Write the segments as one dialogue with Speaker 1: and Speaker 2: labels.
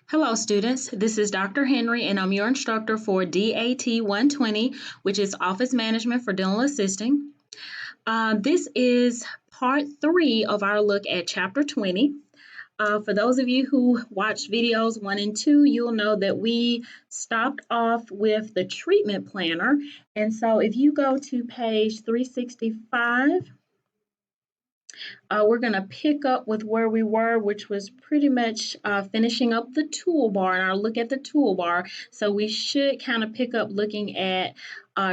Speaker 1: Hello, students. This is Dr. Henry, and I'm your instructor for DAT 120, which is Office Management for Dental Assisting. This is part 3 of our look at Chapter 20. For those of you who watched videos 1 and 2, you'll know that we stopped off with the treatment planner. And so if you go to page 365, we're going to pick up with where we were, which was pretty much finishing up the toolbar and our look at the toolbar. So we should kind of pick up looking at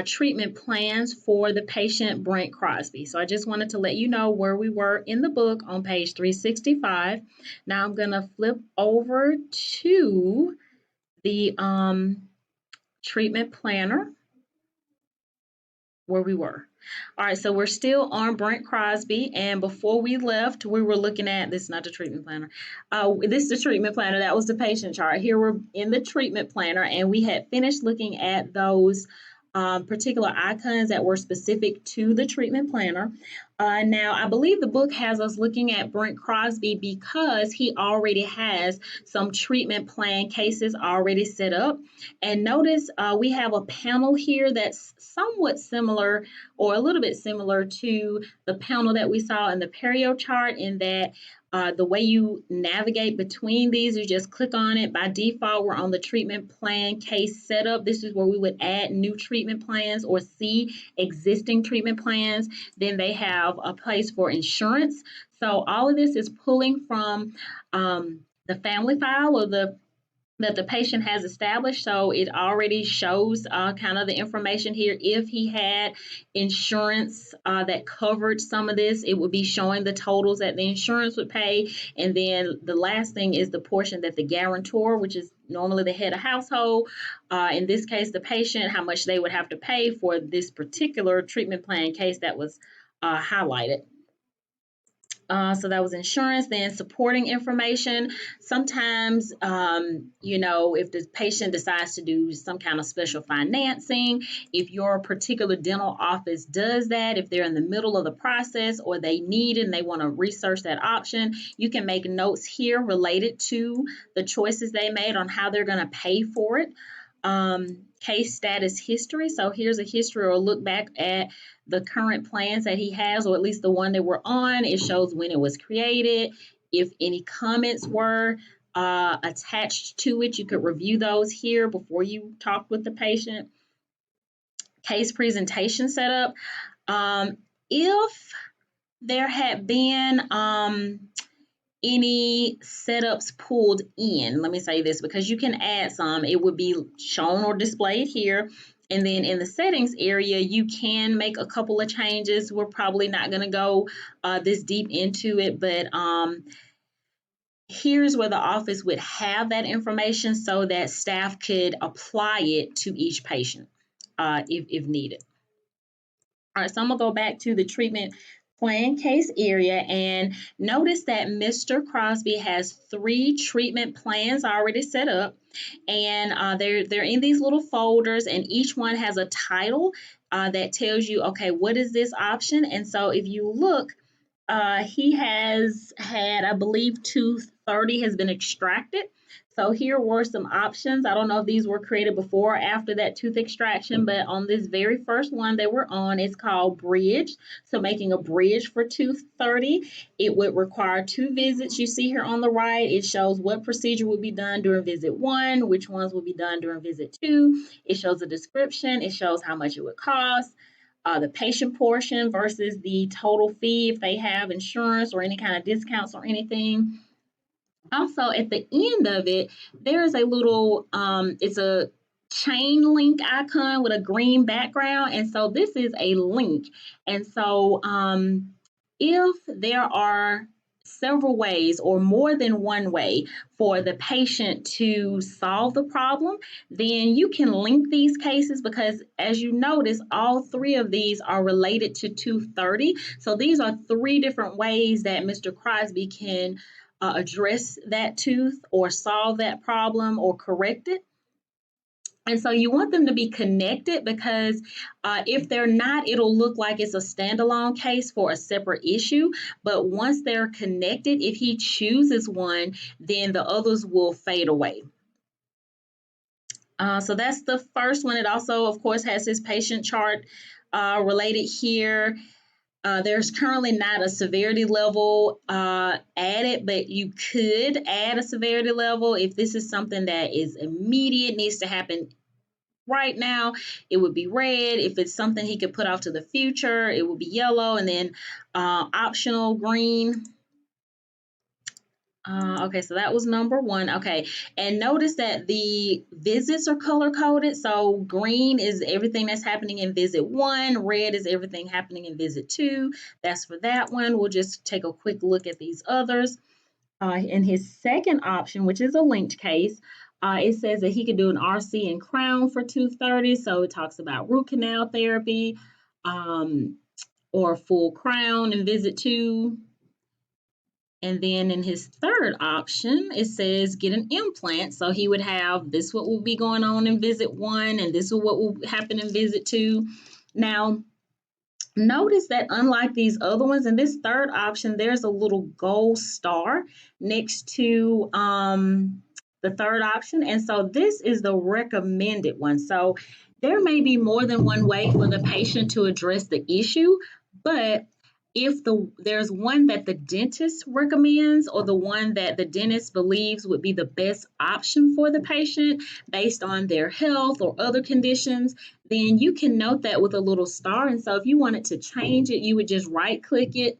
Speaker 1: treatment plans for the patient Brent Crosby. So I just wanted to let you know where we were in the book on page 365. Now I'm going to flip over to the treatment planner where we were. All right, so we're still on Brent Crosby, and before we left, we were looking at this. Is not the treatment planner. This is the treatment planner. That was the patient chart. Here we're in the treatment planner, and we had finished looking at those particular icons that were specific to the treatment planner. Now, I believe the book has us looking at Brent Crosby because he already has some treatment plan cases already set up. And notice we have a panel here that's somewhat similar or a little bit similar to the panel that we saw in the perio chart, in that the way you navigate between these, you just click on it. By default, we're on the treatment plan case setup. This is where we would add new treatment plans or see existing treatment plans. Then they have a place for insurance. So all of this is pulling from the family file or that the patient has established. So it already shows kind of the information here. If he had insurance that covered some of this, it would be showing the totals that the insurance would pay. And then the last thing is the portion that the guarantor, which is normally the head of household, in this case the patient, how much they would have to pay for this particular treatment plan case that was highlighted. So that was insurance. Then supporting information. Sometimes, if the patient decides to do some kind of special financing, if your particular dental office does that, if they're in the middle of the process or they need it and they want to research that option, you can make notes here related to the choices they made on how they're going to pay for it. Case status history. So here's a history or a look back at the current plans that he has, or at least the one that we're on. It shows when it was created. If any comments were attached to it, you could review those here before you talk with the patient. Case presentation setup. If there had been any setups pulled in, let me say this, because you can add some, it would be shown or displayed here. And then in the settings area, you can make a couple of changes. We're probably not going to go this deep into it, but here's where the office would have that information so that staff could apply it to each patient if needed. All right, so I'm going to go back to the treatment plan case area, and notice that Mr. Crosby has 3 treatment plans already set up, and they're in these little folders, and each one has a title that tells you, okay, what is this option? And so if you look, he has had, I believe, tooth 30 has been extracted. So here were some options. I don't know if these were created before or after that tooth extraction, but on this very first one that we're on, it's called bridge. So making a bridge for tooth 30, it would require 2 visits. You see here on the right, it shows what procedure will be done during visit 1, which ones will be done during visit 2. It shows a description. It shows how much it would cost. The patient portion versus the total fee if they have insurance or any kind of discounts or anything. Also, at the end of it, there is a little, it's a chain link icon with a green background. And so this is a link. And so if there are several ways or more than one way for the patient to solve the problem, then you can link these cases, because as you notice, all 3 of these are related to tooth 30. So these are 3 different ways that Mr. Crosby can address that tooth or solve that problem or correct it. And so you want them to be connected because if they're not, it'll look like it's a standalone case for a separate issue. But once they're connected, if he chooses one, then the others will fade away. So that's the first one. It also, of course, has his patient chart related here. There's currently not a severity level added, but you could add a severity level if this is something that is immediate, needs to happen right now. It would be red. If it's something he could put off to the future, it would be yellow, and then optional green. Okay, so that was number one. Okay, and notice that the visits are color coded. So green is everything that's happening in visit one, red is everything happening in visit two. That's for that one. We'll just take a quick look at these others. In his second option, which is a linked case, it says that he could do an RC and crown for 230. So it talks about root canal therapy or full crown in visit two. And then in his third option, it says get an implant. So he would have this what will be going on in visit one, and this is what will happen in visit two. Now, notice that unlike these other ones, in this third option, there's a little gold star next to the third option. And so this is the recommended one. So there may be more than one way for the patient to address the issue, but if there's one that the dentist recommends or the one that the dentist believes would be the best option for the patient based on their health or other conditions, then you can note that with a little star. And so if you wanted to change it, you would just right click it.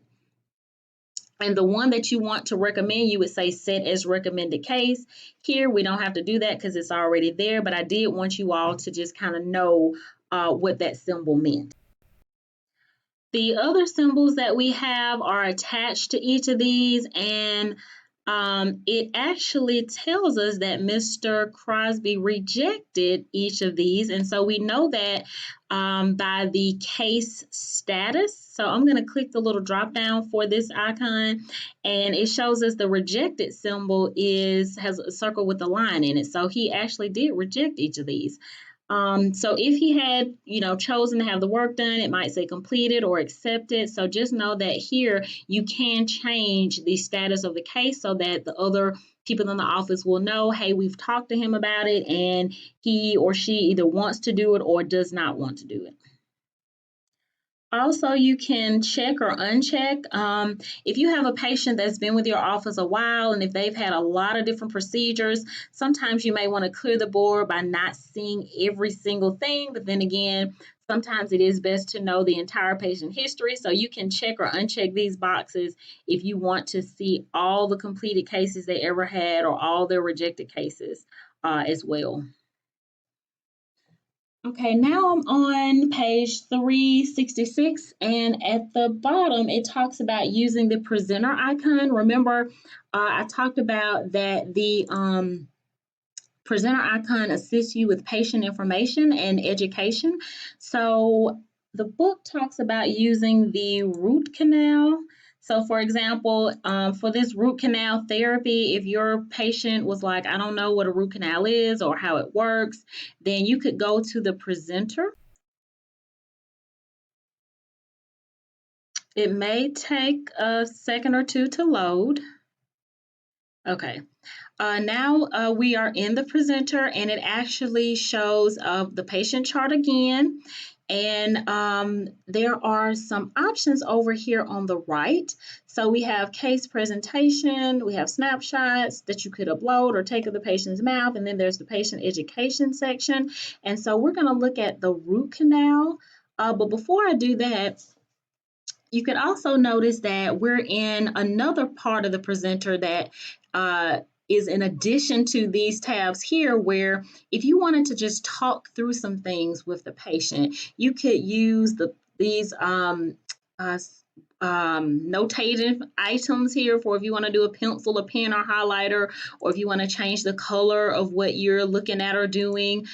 Speaker 1: And the one that you want to recommend, you would say set as recommended case. Here, we don't have to do that because it's already there, but I did want you all to just kind of know what that symbol meant. The other symbols that we have are attached to each of these, and it actually tells us that Mr. Crosby rejected each of these. And so we know that by the case status. So I'm going to click the little drop down for this icon, and it shows us the rejected symbol has a circle with a line in it. So he actually did reject each of these. So if he had, chosen to have the work done, it might say completed or accepted. So just know that here you can change the status of the case so that the other people in the office will know, hey, we've talked to him about it and he or she either wants to do it or does not want to do it. Also, you can check or uncheck. If you have a patient that's been with your office a while and if they've had a lot of different procedures, sometimes you may want to clear the board by not seeing every single thing. But then again, sometimes it is best to know the entire patient history. So you can check or uncheck these boxes if you want to see all the completed cases they ever had or all their rejected cases as well. Okay, now I'm on page 366, and at the bottom it talks about using the presenter icon. Remember, I talked about that the presenter icon assists you with patient information and education. So the book talks about using the root canal. So, for example, for this root canal therapy, if your patient was like, I don't know what a root canal is or how it works, then you could go to the presenter. It may take a second or two to load. Okay. Now we are in the presenter, and it actually shows the patient chart again. And there are some options over here on the right. So we have case presentation, we have snapshots that you could upload or take of the patient's mouth, and then there's the patient education section. And so we're going to look at the root canal. But before I do that, you could also notice that we're in another part of the presenter that is in addition to these tabs here, where if you wanted to just talk through some things with the patient, you could use these notating items here for if you want to do a pencil, a pen, or highlighter, or if you want to change the color of what you're looking at or doing.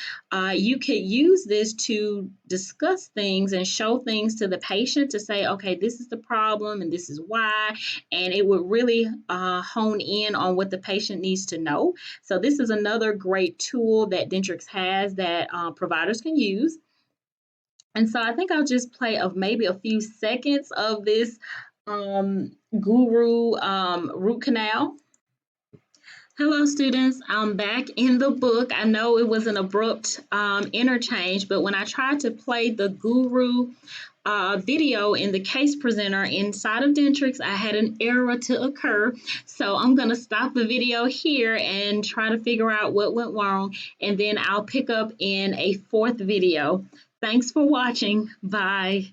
Speaker 1: You could use this to discuss things and show things to the patient to say, okay, this is the problem and this is why. And it would really hone in on what the patient needs to know. So this is another great tool that Dentrix has that providers can use. And so I think I'll just play of maybe a few seconds of this guru root canal. Hello, students. I'm back in the book. I know it was an abrupt interchange, but when I tried to play the guru video in the case presenter inside of Dentrix, I had an error to occur. So I'm going to stop the video here and try to figure out what went wrong, and then I'll pick up in a fourth video. Thanks for watching. Bye.